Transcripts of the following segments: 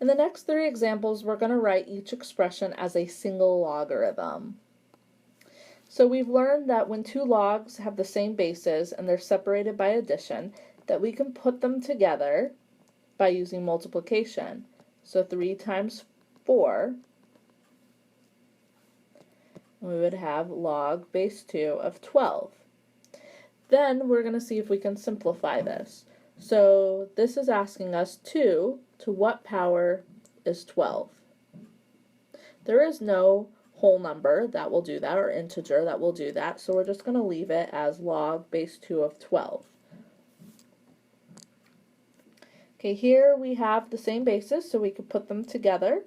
In the next three examples, we're going to write each expression as a single logarithm. So we've learned that when two logs have the same bases and they're separated by addition, that we can put them together by using multiplication. So 3 times 4, we would have log base 2 of 12. Then we're going to see if we can simplify this. So this is asking us 2 to what power is 12? There is no whole number that will do that, or integer that will do that, so we're just going to leave it as log base 2 of 12. Okay, here we have the same bases, so we could put them together.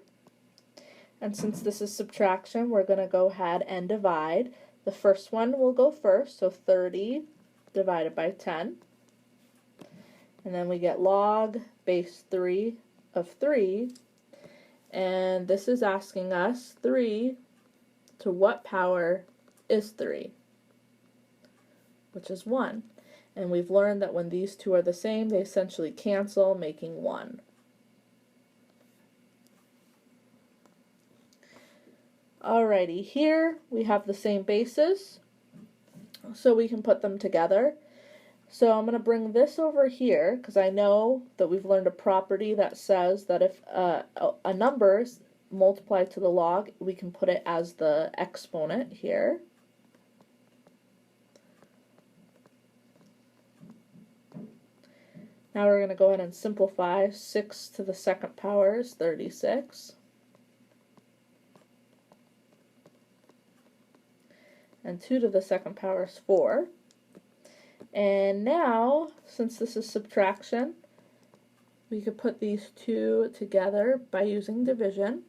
And since this is subtraction, we're going to go ahead and divide. The first one will go first, so 30 divided by 10. And then we get log base 3 of 3. And this is asking us 3 to what power is 3? Which is 1. And we've learned that when these two are the same, they essentially cancel, making 1. Alrighty, here we have the same bases, so we can put them together. So I'm going to bring this over here, because I know that we've learned a property that says that if a number is multiplied to the log, we can put it as the exponent here. Now we're going to go ahead and simplify. 6 to the second power is 36. And 2 to the second power is 4. And now, since this is subtraction, we could put these two together by using division.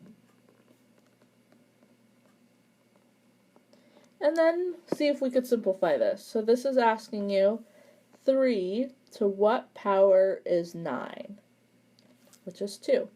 And then see if we could simplify this. So this is asking you 3 to what power is 9? Which is 2.